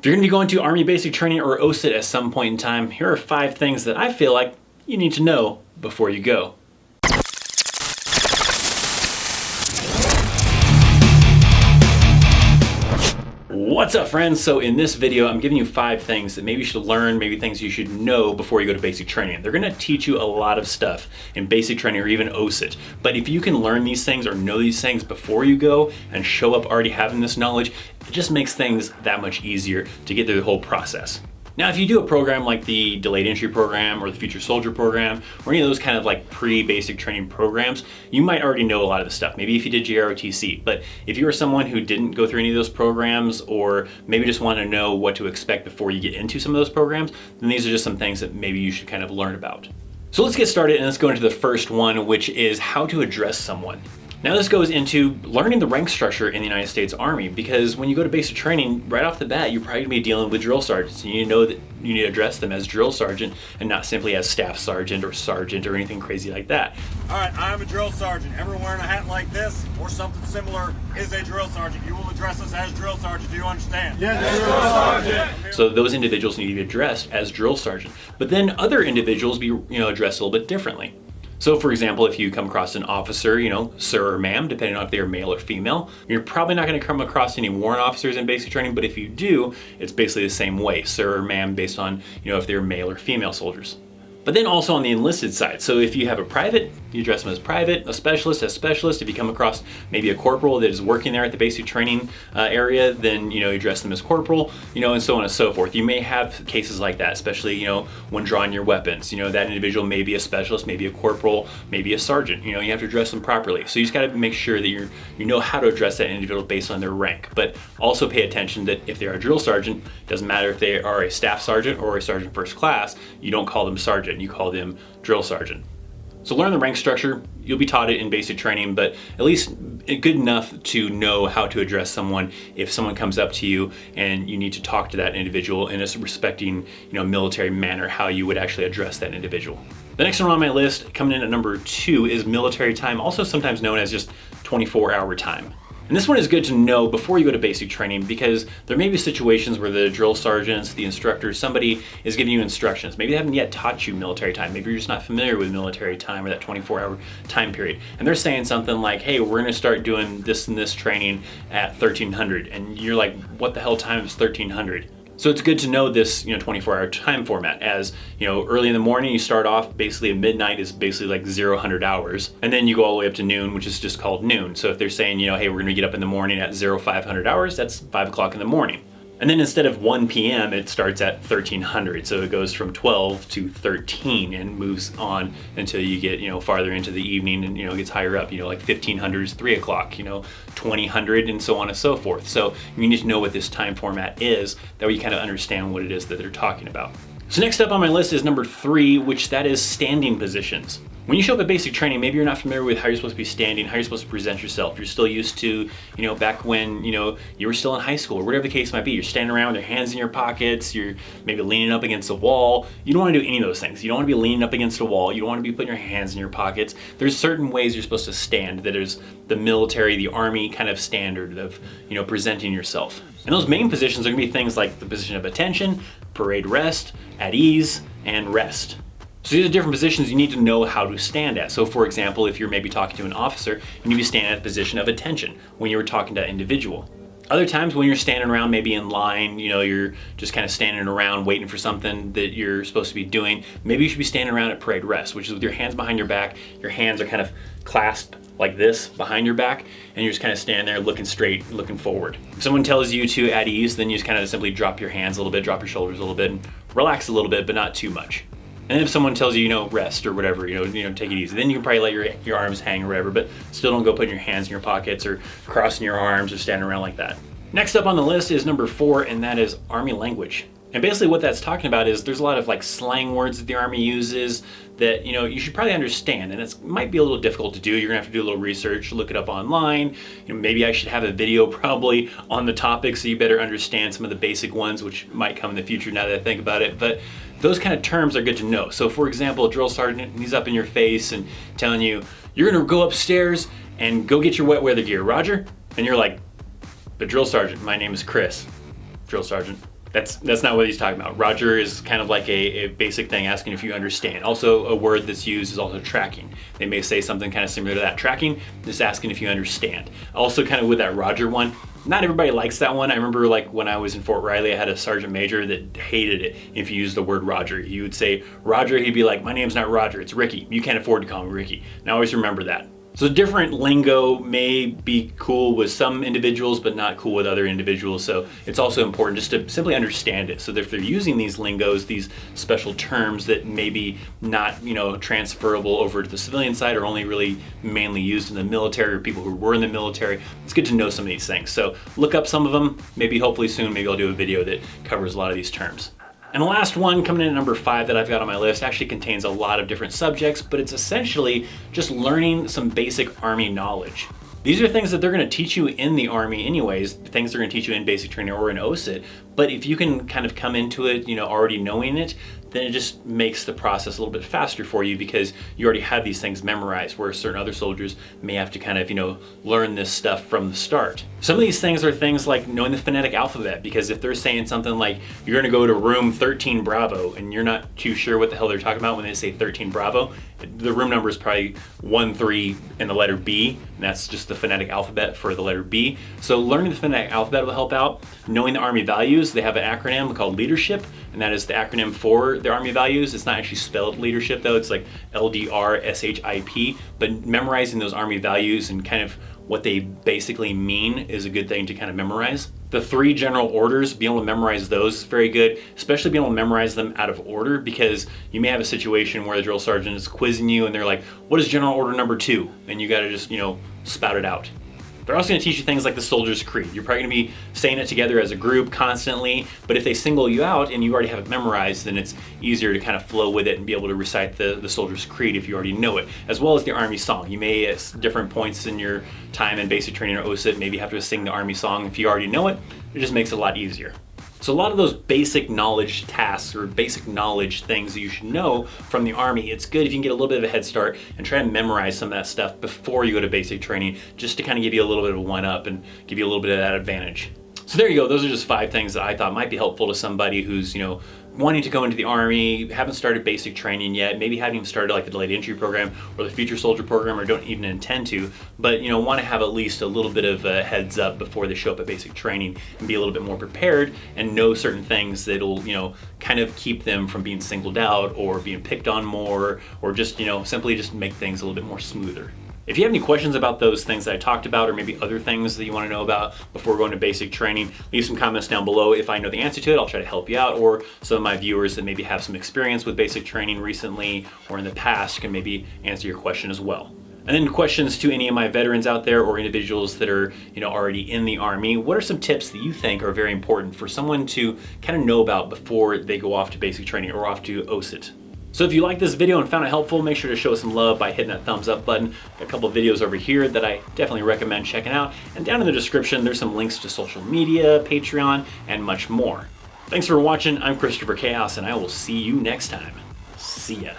If you're gonna be going to Army Basic Training or OSUT at some point in time, here are 5 things that I feel like you need to know before you go. What's up, friends? So in this video, I'm giving you 5 things that maybe you should learn, maybe things you should know before you go to basic training. They're gonna teach you a lot of stuff in basic training or even OSUT. But if you can learn these things or know these things before you go and show up already having this knowledge, it just makes things that much easier to get through the whole process. Now, if you do a program like the Delayed Entry program or the Future Soldier program, or any of those kind of like pre-basic training programs, you might already know a lot of the stuff. Maybe if you did JROTC, but if you were someone who didn't go through any of those programs, or maybe just want to know what to expect before you get into some of those programs, then these are just some things that maybe you should kind of learn about. So let's get started and let's go into the first one, which is how to address someone. Now this goes into learning the rank structure in the United States Army, because when you go to basic training, right off the bat, you're probably gonna be dealing with drill sergeants. And you need to know that you need to address them as drill sergeant and not simply as staff sergeant or anything crazy like that. All right, I'm a drill sergeant. Everyone wearing a hat like this or something similar is a drill sergeant. You will address us as drill sergeant. Do you understand? Yes, drill sergeant. So those individuals need to be addressed as drill sergeant. But then other individuals be addressed a little bit differently. So for example, if you come across an officer, sir or ma'am, depending on if they're male or female, you're probably not going to come across any warrant officers in basic training, but if you do, it's basically the same way, sir or ma'am, based on, if they're male or female soldiers. But then also on the enlisted side, so if you have a private, you address them as private, a specialist as specialist. If you come across maybe a corporal that is working there at the basic training area, then you address them as corporal, and so on and so forth. You may have cases like that, especially when drawing your weapons. That individual may be a specialist, maybe a corporal, maybe a sergeant. You have to address them properly. So you just got to make sure that you know how to address that individual based on their rank. But also pay attention that if they're a drill sergeant, doesn't matter if they are a staff sergeant or a sergeant first class, you don't call them sergeant. You call them drill sergeant. So learn the rank structure. You'll be taught it in basic training, but at least good enough to know how to address someone if someone comes up to you and you need to talk to that individual in a respecting, military manner, how you would actually address that individual. The next one on my list, coming in at number 2, is military time, also sometimes known as just 24-hour time. And this one is good to know before you go to basic training, because there may be situations where the drill sergeants, the instructors, somebody is giving you instructions. Maybe they haven't yet taught you military time. Maybe you're just not familiar with military time or that 24-hour time period. And they're saying something like, hey, we're gonna start doing this and this training at 1300. And you're like, what the hell time is 1300? So it's good to know this, 24-hour time format, as, early in the morning you start off basically at midnight is basically like 0-100 hours. And then you go all the way up to noon, which is just called noon. So if they're saying, hey, we're gonna get up in the morning at 0500 hours, that's 5 o'clock in the morning. And then instead of 1 p.m., it starts at 1300. So it goes from 12 to 13 and moves on until you get, farther into the evening and, gets higher up, like 1500 is 3 o'clock, 2000 and so on and so forth. So you need to know what this time format is, that way you kind of understand what it is that they're talking about. So next up on my list is number 3, which that is standing positions. When you show up at basic training, maybe you're not familiar with how you're supposed to be standing, how you're supposed to present yourself. You're still used to, back when, you were still in high school or whatever the case might be. You're standing around with your hands in your pockets, you're maybe leaning up against a wall. You don't want to do any of those things. You don't want to be leaning up against a wall. You don't want to be putting your hands in your pockets. There's certain ways you're supposed to stand that is the military, the Army kind of standard of, presenting yourself. And those main positions are going to be things like the position of attention, parade rest, at ease, and rest. So these are different positions you need to know how to stand at. So for example, if you're maybe talking to an officer, you need to be standing at the position of attention when you're talking to an individual. Other times when you're standing around, maybe in line, you're just kind of standing around waiting for something that you're supposed to be doing, maybe you should be standing around at parade rest, which is with your hands behind your back. Your hands are kind of clasped like this behind your back, and you're just kind of standing there looking straight, looking forward. If someone tells you to at ease, then you just kind of simply drop your hands a little bit, drop your shoulders a little bit, and relax a little bit, but not too much. And if someone tells you, rest or whatever, take it easy, then you can probably let your arms hang or whatever, but still don't go putting your hands in your pockets or crossing your arms or standing around like that. Next up on the list is number 4, and that is Army language. And basically what that's talking about is there's a lot of like slang words that the Army uses that, you should probably understand, and it might be a little difficult to do. You're gonna have to do a little research, look it up online. Maybe I should have a video probably on the topic so you better understand some of the basic ones, which might come in the future now that I think about it. But those kind of terms are good to know. So for example, a drill sergeant, he's up in your face and telling you, you're gonna go upstairs and go get your wet weather gear, Roger? And you're like, but drill sergeant, my name is Chris. Drill sergeant, That's not what he's talking about. Roger is kind of like a basic thing, asking if you understand. Also, a word that's used is also tracking. They may say something kind of similar to that. Tracking, just asking if you understand. Also, kind of with that Roger one, not everybody likes that one. I remember like when I was in Fort Riley, I had a sergeant major that hated it if you used the word Roger. You would say Roger, he'd be like, my name's not Roger, it's Ricky. You can't afford to call me Ricky. Now always remember that. So different lingo may be cool with some individuals, but not cool with other individuals. So it's also important just to simply understand it. So that if they're using these lingos, these special terms that maybe not, transferable over to the civilian side or only really mainly used in the military or people who were in the military, it's good to know some of these things. So look up some of them. Maybe hopefully soon, maybe I'll do a video that covers a lot of these terms. And the last one, coming in at number 5 that I've got on my list, actually contains a lot of different subjects, but it's essentially just learning some basic Army knowledge. These are things that they're going to teach you in the Army anyways, things they're going to teach you in basic training or in OSUT, but if you can kind of come into it, already knowing it, then it just makes the process a little bit faster for you because you already have these things memorized, where certain other soldiers may have to kind of, learn this stuff from the start. Some of these things are things like knowing the phonetic alphabet, because if they're saying something like, you're gonna go to room 13 Bravo, and you're not too sure what the hell they're talking about when they say 13 Bravo, the room number is probably 13 and the letter B, and that's just the phonetic alphabet for the letter B. So learning the phonetic alphabet will help out. Knowing the Army values, they have an acronym called leadership, and that is the acronym for their Army values. It's not actually spelled leadership though, it's like LDRSHIP, but memorizing those Army values and kind of what they basically mean is a good thing to kind of memorize. The 3 general orders, being able to memorize those is very good, especially being able to memorize them out of order, because you may have a situation where the drill sergeant is quizzing you and they're like, what is general order number 2? And you gotta just, spout it out. They're also going to teach you things like the Soldier's Creed. You're probably going to be saying it together as a group constantly, but if they single you out and you already have it memorized, then it's easier to kind of flow with it and be able to recite the Soldier's Creed if you already know it, as well as the Army song. You may, at different points in your time in basic training or OSUT, maybe have to sing the Army song. If you already know it, it just makes it a lot easier. So a lot of those basic knowledge tasks or basic knowledge things that you should know from the Army, it's good if you can get a little bit of a head start and try and memorize some of that stuff before you go to basic training, just to kind of give you a little bit of a one-up and give you a little bit of that advantage. So there you go. Those are just 5 things that I thought might be helpful to somebody who's, wanting to go into the Army, haven't started basic training yet, maybe haven't even started like the delayed entry program or the future soldier program, or don't even intend to, but want to have at least a little bit of a heads up before they show up at basic training and be a little bit more prepared and know certain things that'll, kind of keep them from being singled out or being picked on more, or just, simply just make things a little bit more smoother. If you have any questions about those things that I talked about, or maybe other things that you want to know about before going to basic training, leave some comments down below. If I know the answer to it, I'll try to help you out, or some of my viewers that maybe have some experience with basic training recently or in the past can maybe answer your question as well. And then questions to any of my veterans out there or individuals that are, already in the Army. What are some tips that you think are very important for someone to kind of know about before they go off to basic training or off to OSUT? So if you liked this video and found it helpful, make sure to show us some love by hitting that thumbs up button. Got a couple of videos over here that I definitely recommend checking out. And down in the description, there's some links to social media, Patreon, and much more. Thanks for watching. I'm ThatChrisChaos, and I will see you next time. See ya.